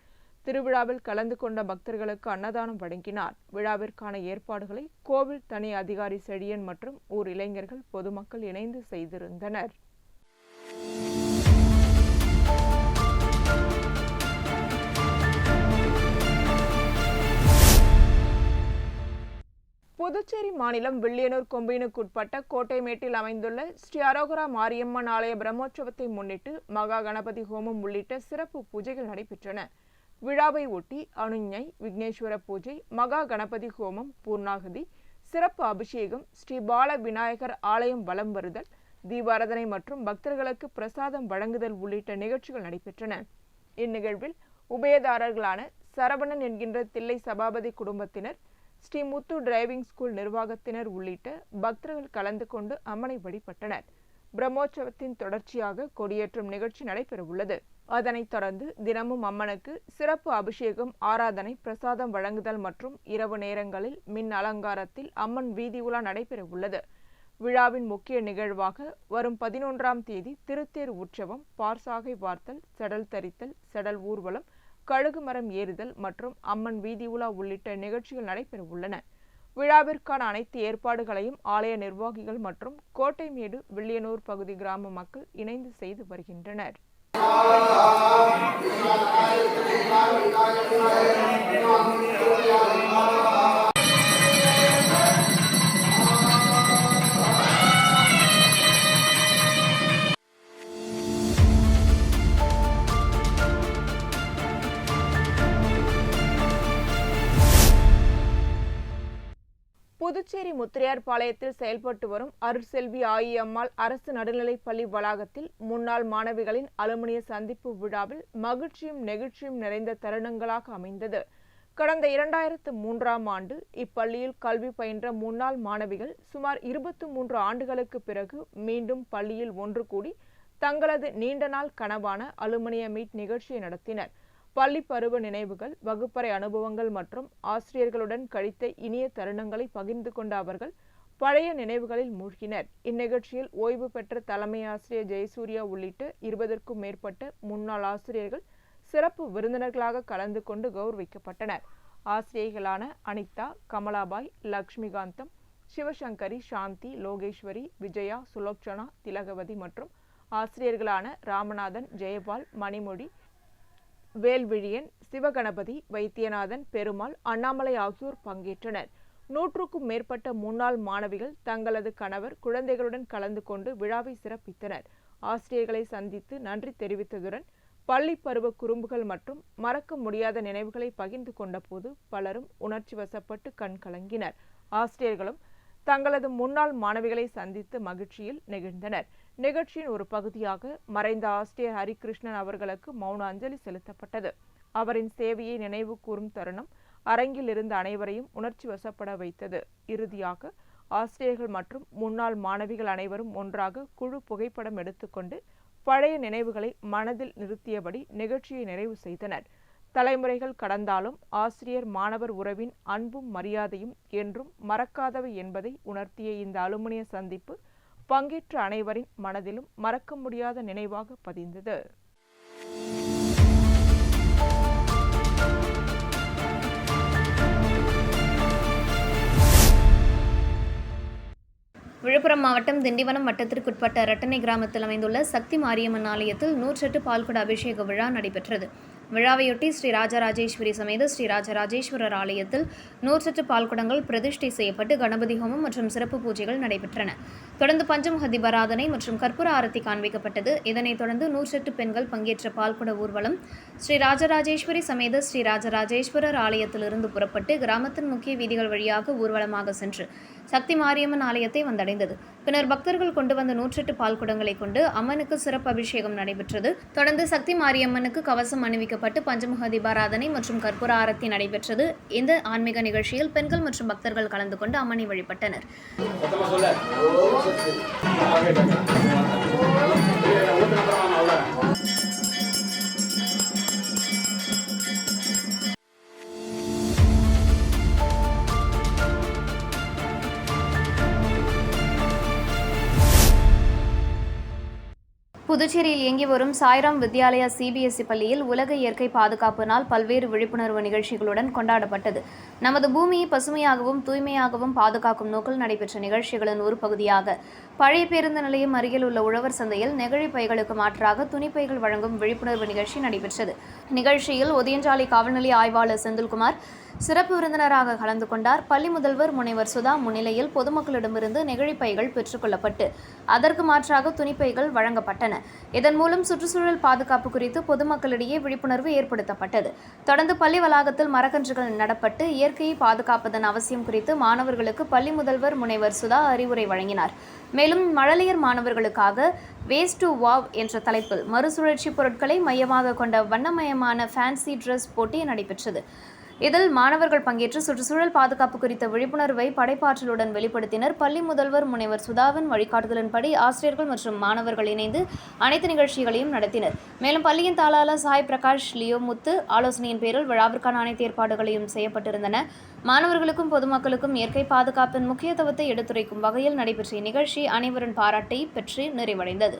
திருவிழாவில் கலந்து கொண்ட பக்தர்களுக்கு அன்னதானம் வழங்கினார். விழாவிற்கான ஏற்பாடுகளை கோவில் தனி அதிகாரி செழியன் மற்றும் ஊர் இளைஞர்கள், பொதுமக்கள் இணைந்து செய்திருந்தனர். புதுச்சேரி மாநிலம் வில்லியனூர் கொம்பினுக்குட்பட்ட கோட்டைமேட்டில் அமைந்துள்ள ஸ்ரீ அரோகரா மாரியம்மன் ஆலய பிரம்மோற்சவத்தை முன்னிட்டு மகா கணபதி ஹோமம் உள்ளிட்ட சிறப்பு பூஜைகள் நடைபெற்றன. விழாவை ஒட்டி அனுஞை, விக்னேஸ்வர பூஜை, மகா கணபதி ஹோமம், பூர்ணாகதி, சிறப்பு அபிஷேகம், ஸ்ரீ பால விநாயகர் ஆலயம் வலம் வருதல், தீபாராதனை மற்றும் பக்தர்களுக்கு பிரசாதம் வழங்குதல் உள்ளிட்ட நிகழ்ச்சிகள் நடைபெற்றன. இந்நிகழ்வில் உபயதாரர்களான சரவணன் என்கின்ற தில்லை சபாபதி குடும்பத்தினர், ஸ்ரீ முத்து டிரைவிங் ஸ்கூல் நிர்வாகத்தினர் உள்ளிட்ட பக்தர்கள் கலந்து கொண்டு அம்மனை வழிபட்டனர். பிரம்மோற்சவத்தின் தொடர்ச்சியாக கொடியேற்றும் நிகழ்ச்சி நடைபெறவுள்ளது. அதனைத் தொடர்ந்து தினமும் அம்மனுக்கு சிறப்பு அபிஷேகம், ஆராதனை, பிரசாதம் வழங்குதல் மற்றும் இரவு நேரங்களில் மின் அலங்காரத்தில் அம்மன் வீதி உலா நடைபெறவுள்ளது. விழாவின் முக்கிய நிகழ்வாக வரும் 11ஆம் தேதி திருத்தேர் உற்சவம், பார்சாகை வார்த்தல், செடல் தரித்தல், செடல் ஊர்வலம், கழுகு மரம் ஏறுதல் மற்றும் அம்மன் வீதி உலா உள்ளிட்ட நிகழ்ச்சிகள் நடைபெறவுள்ளன. விழாவிற்கான அனைத்து ஏற்பாடுகளையும் ஆலய நிர்வாகிகள் மற்றும் கோட்டைமேடு, வில்லியனூர் பகுதி கிராம மக்கள் இணைந்து செய்து வருகின்றனர். புதுச்சேரி முத்திரையார்பாளையத்தில் செயல்பட்டு வரும் அருட்செல்வி ஆயியம்மாள் அரசு நடுநிலைப்பள்ளி வளாகத்தில் முன்னாள் மாணவிகளின் அலுமினிய சந்திப்பு விழாவில் மகிழ்ச்சியும் நெகிழ்ச்சியும் நிறைந்த தருணங்களாக அமைந்தது. கடந்த 2003ஆம் ஆண்டு இப்பள்ளியில் கல்வி பயின்ற முன்னாள் மாணவிகள் சுமார் 23 ஆண்டுகளுக்கு பிறகு மீண்டும் பள்ளியில் ஒன்று கூடி தங்களது நீண்ட நாள் கனவான அலுமினிய மீட் நிகழ்ச்சியை நடத்தினர். பள்ளி பருவ நினைவுகள், வகுப்பறை அனுபவங்கள் மற்றும் ஆசிரியர்களுடன் கழித்த இனிய தருணங்களை பகிர்ந்து கொண்ட அவர்கள் பழைய நினைவுகளில் மூழ்கினர். இந்நிகழ்ச்சியில் ஓய்வு பெற்ற தலைமை ஆசிரியர் ஜெயசூர்யா உள்ளிட்ட 20க்கும் மேற்பட்ட முன்னாள் ஆசிரியர்கள் சிறப்பு விருந்தினர்களாக கலந்து கொண்டு கௌரவிக்கப்பட்டனர். ஆசிரியர்களான அனிதா, கமலாபாய், லக்ஷ்மிகாந்தம், சிவசங்கரி, சாந்தி, லோகேஸ்வரி, விஜயா, சுலோச்சனா, திலகவதி மற்றும் ஆசிரியர்களான ராமநாதன், ஜெயபால், மணிமொழி, வேல்விழியன், சிவகணபதி, வைத்தியநாதன், பெருமாள், அண்ணாமலை ஆகியோர் பங்கேற்றனர். 100க்கும் மேற்பட்ட முன்னாள் மாணவிகள் தங்களது கணவர், குழந்தைகளுடன் கலந்து கொண்டு விழாவை சிறப்பித்தனர். ஆசிரியர்களை சந்தித்து நன்றி தெரிவித்ததுடன் பள்ளி பருவ குறும்புகள் மற்றும் மறக்க முடியாத நினைவுகளை பகிர்ந்து கொண்ட போது பலரும் உணர்ச்சி வசப்பட்டு கண் கலங்கினர். ஆசிரியர்களும் தங்களது முன்னாள் மாணவிகளை சந்தித்து மகிழ்ச்சியில் நெகிழ்ந்தனர். நிகழ்ச்சியின் ஒரு பகுதியாக மறைந்த ஆசிரியர் ஹரிகிருஷ்ணன் அவர்களுக்கு மௌன அஞ்சலி செலுத்தப்பட்டது. அவரின் சேவையை நினைவு கூறும் தருணம் அரங்கில் இருந்த அனைவரையும் உணர்ச்சி வசப்பட வைத்தது. இறுதியாக ஆசிரியர்கள் மற்றும் முன்னாள் மாணவிகள் அனைவரும் ஒன்றாக குழு புகைப்படம் எடுத்துக்கொண்டு பழைய நினைவுகளை மனதில் நிறுத்தியபடி நிகழ்ச்சியை நிறைவு செய்தனர். தலைமுறைகள் கடந்தாலும் ஆசிரியர் மாணவர் உறவின் அன்பும் மரியாதையும் என்றும் மறக்காதவை என்பதை உணர்த்திய இந்த அலுமினிய சந்திப்பு பங்கேற்ற அனைவரின் மனதிலும் மறக்க முடியாத நினைவாக பதிந்தது. விழுப்புரம் மாவட்டம் திண்டிவனம் வட்டத்திற்குட்பட்ட ரட்டனை கிராமத்தில் அமைந்துள்ள சக்தி மாரியம்மன் ஆலயத்தில் 108 பால்குட அபிஷேக விழா நடைபெற்றது. விழாவையொட்டி ஸ்ரீ ராஜராஜேஸ்வரி சமேத ஸ்ரீ ராஜராஜேஸ்வரர் ஆலயத்தில் 108 பால்குடங்கள் பிரதிஷ்டை செய்யப்பட்டு கணபதி ஹோமம் மற்றும் சிறப்பு பூஜைகள் நடைபெற்றன. தொடர்ந்து பஞ்சமுக தீபாராதனை மற்றும் கற்பூர ஆரத்தி காண்பிக்கப்பட்டது. இதனைத் தொடர்ந்து 108 பெண்கள் பங்கேற்ற பால்குட ஊர்வலம் ஸ்ரீ ராஜராஜேஸ்வரி சமேத ஸ்ரீ ராஜராஜேஸ்வரர் ஆலயத்திலிருந்து புறப்பட்டு கிராமத்தின் முக்கிய வீதிகள் வழியாக ஊர்வலமாக சென்று சக்தி மாரியம்மன் ஆலயத்தை வந்தடைந்தது. பின்னர் பக்தர்கள் கொண்டு வந்த 108 பால்குடங்களை கொண்டு அம்மனுக்கு சிறப்பு அபிஷேகம் நடைபெற்றது. தொடர்ந்து சக்தி மாரியம்மனுக்கு கவசம் அணிவிக்கப்பட்டு பஞ்சமுக தீபாராதனை மற்றும் கற்பூர ஆரத்தி நடைபெற்றது. இந்த ஆன்மீக நிகழ்ச்சியில் பெண்கள் மற்றும் பக்தர்கள் கலந்து கொண்டு அம்மனை வழிபட்டனர். புதுச்சேரியில் இயங்கி வரும் சாய்ராம் வித்யாலயா சிபிஎஸ்இ பள்ளியில் உலக இயற்கை பாதுகாப்பு நாள் பல்வேறு விழிப்புணர்வு நிகழ்ச்சிகளுடன் கொண்டாடப்பட்டது. நமது பூமியை பசுமையாகவும் தூய்மையாகவும் பாதுகாக்கும் நோக்கில் நடைபெற்ற நிகழ்ச்சிகளின் ஒரு பகுதியாக பழைய பேருந்து நிலையம் அருகில் உள்ள உழவர் சந்தையில் நெகிழி பைகளுக்கு மாற்றாக துணிப்பைகள் வழங்கும் விழிப்புணர்வு நிகழ்ச்சி நடைபெற்றது. நிகழ்ச்சியில் ஒதியஞ்சாலை காவல்நிலைய ஆய்வாளர் செந்தில்குமார், சிறப்பு விருந்தினராக கலந்து கொண்டார். பள்ளி முதல்வர் முனைவர் சுதா முன்னிலையில் பொதுமக்களிடமிருந்து நெகிழிப்பைகள் பெற்றுக்கொள்ளப்பட்டு அதற்கு மாற்றாக துணிப்பைகள் வழங்கப்பட்டன. இதன் மூலம் சுற்றுச்சூழல் பாதுகாப்பு குறித்து பொதுமக்களிடையே விழிப்புணர்வு ஏற்படுத்தப்பட்டது. தொடர்ந்து பள்ளி வளாகத்தில் மரக்கன்றுகள் நடப்பட்டு இயற்கையை பாதுகாப்பதன் அவசியம் குறித்து மாணவர்களுக்கு பள்ளி முதல்வர் முனைவர் சுதா அறிவுரை வழங்கினார். மேலும் மழலையர் மாணவர்களுக்காக வேஸ்ட் டு வாவ் என்ற தலைப்பில் மறுசுழற்சி பொருட்களை மையமாக கொண்ட வண்ணமயமான ஃபேன்சி ட்ரெஸ் போட்டி நடைபெற்றது. இதில் மாணவர்கள் பங்கேற்று சுற்றுச்சூழல் பாதுகாப்பு குறித்த விழிப்புணர்வை படைப்பாற்றலுடன் வெளிப்படுத்தினர். பள்ளி முதல்வர் முனைவர் சுதாவின் வழிகாட்டுதலின்படி ஆசிரியர்கள் மற்றும் மாணவர்கள் இணைந்து அனைத்து நிகழ்ச்சிகளையும் நடத்தினர். மேலும் பள்ளியின் தாளாளர் சாய் பிரகாஷ் லியோ முத்து ஆலோசனையின் பேரில் விழாவிற்கான அனைத்து ஏற்பாடுகளையும் செய்யப்பட்டிருந்தன. மாணவர்களுக்கும் பொதுமக்களுக்கும் இயற்கை பாதுகாப்பின் முக்கியத்துவத்தை எடுத்துரைக்கும் வகையில் நடைபெற்ற இந்நிகழ்ச்சி அனைவரின் பாராட்டை பெற்று நிறைவடைந்தது.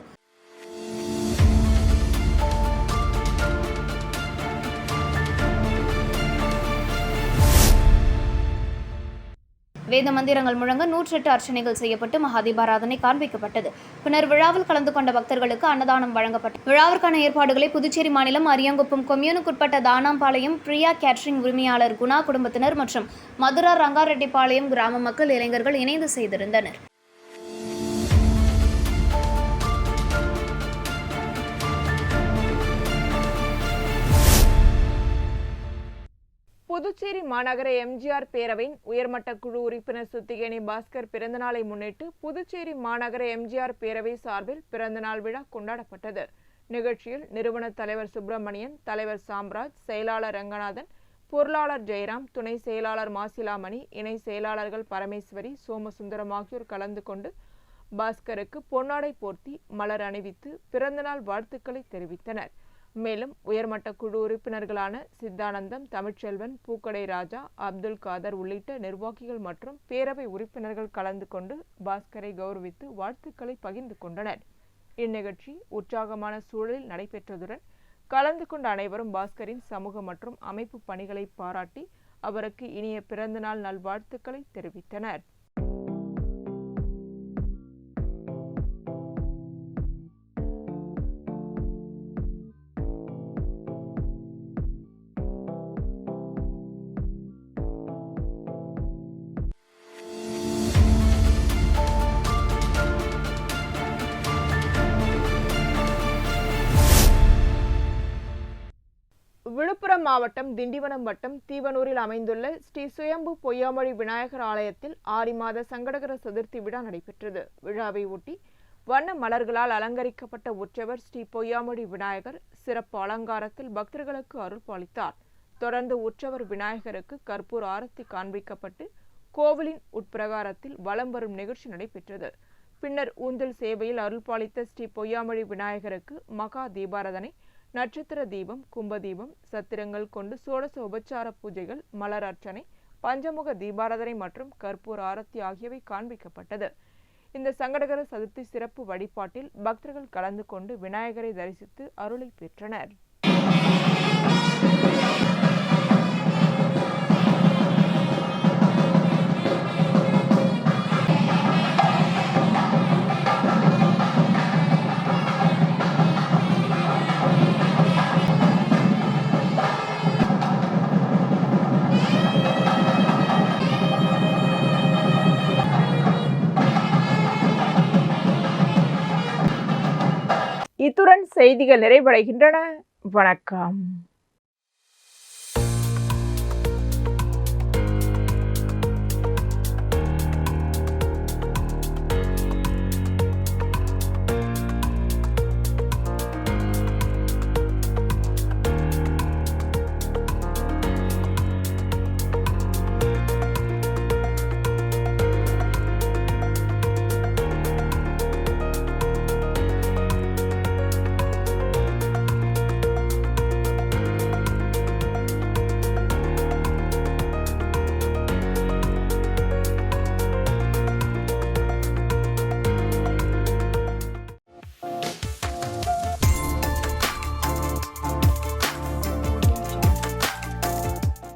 வேத மந்திரங்கள் முழங்க 108 அர்ச்சனைகள் செய்யப்பட்டு மகாதீபாராதனை காண்பிக்கப்பட்டது. பின்னர் விழாவில் கலந்து கொண்ட பக்தர்களுக்கு அன்னதானம் வழங்கப்பட்டது. விழாவிற்கான ஏற்பாடுகளை புதுச்சேரி மாநிலம் அரியாங்குப்பம் கொம்யூனுக்குட்பட்ட தானாம்பாளையம் பிரியா கேட்டரிங் உரிமையாளர் குணா குடும்பத்தினர் மற்றும் மதுரா ரங்காரெட்டிப்பாளையம் கிராம மக்கள் இளைஞர்கள் இணைந்து செய்திருந்தனர். புதுச்சேரி மாநகர எம்ஜிஆர் பேரவையின் உயர்மட்ட குழு உறுப்பினர் சுத்திகேணி பாஸ்கர் பிறந்தநாளை முன்னிட்டு புதுச்சேரி மாநகர எம்ஜிஆர் பேரவை சார்பில் பிறந்தநாள் விழா கொண்டாடப்பட்டது. நிகழ்ச்சியில் நிறுவன தலைவர் சுப்பிரமணியன், தலைவர் சாம்ராஜ், செயலாளர் ரங்கநாதன், பொருளாளர் ஜெயராம், துணை செயலாளர் மாசிலாமணி, இணை செயலாளர்கள் பரமேஸ்வரி, சோமசுந்தரம் ஆகியோர் கலந்து கொண்டு பாஸ்கருக்கு பொன்னாடை போர்த்தி மலர் அணிவித்து பிறந்தநாள் வாழ்த்துக்களை தெரிவித்தனர். மேலும் உயர்மட்ட குழு உறுப்பினர்களான சித்தானந்தம், தமிழ்ச்செல்வன், பூக்கடை ராஜா, அப்துல் காதர் உள்ளிட்ட நிர்வாகிகள் மற்றும் பேரவை உறுப்பினர்கள் கலந்து கொண்டு பாஸ்கரை கௌரவித்து வாழ்த்துக்களை பகிர்ந்து கொண்டனர். இந்நிகழ்ச்சி உற்சாகமான சூழலில் நடைபெற்றதுடன் கலந்து கொண்ட அனைவரும் பாஸ்கரின் சமூக மற்றும் அமைப்பு பணிகளை பாராட்டி அவருக்கு இனிய பிறந்தநாள் நல்வாழ்த்துக்களை தெரிவித்தனர். விழுப்புரம் மாவட்டம் திண்டிவனம் வட்டம் தீவனூரில் அமைந்துள்ள ஸ்ரீ சுயம்பு பொய்யாமொழி விநாயகர் ஆலயத்தில் ஆடி மாத சங்கடகர சதுர்த்தி விழா நடைபெற்றது. விழாவை ஒட்டி வண்ண மலர்களால் அலங்கரிக்கப்பட்ட உற்சவர் ஸ்ரீ பொய்யாமொழி விநாயகர் சிறப்பு அலங்காரத்தில் பக்தர்களுக்கு அருள் பாலித்தார். தொடர்ந்து உற்சவர் விநாயகருக்கு கற்பூர ஆரத்தி காண்பிக்கப்பட்டு கோவிலின் உட்பிரகாரத்தில் வலம் வரும் நிகழ்ச்சி நடைபெற்றது. பின்னர் ஊஞ்சல் சேவையில் அருள் பாலித்த ஸ்ரீ பொய்யாமொழி விநாயகருக்கு மகா தீபாராதனை, நட்சத்திர தீபம், கும்பதீபம், சத்திரங்கள் கொண்டு சோடச உபச்சார பூஜைகள், மலர் அர்ச்சனை, பஞ்சமுக தீபாராதனை மற்றும் கற்பூர ஆரத்தி ஆகியவை காண்பிக்கப்பட்டது. இந்த சங்கடகர சதுர்த்தி சிறப்பு வழிபாட்டில் பக்தர்கள் கலந்து கொண்டு விநாயகரை தரிசித்து அருளை பெற்றனர். இத்துடன் செய்திகள் நிறைவடைகின்றன. வணக்கம்.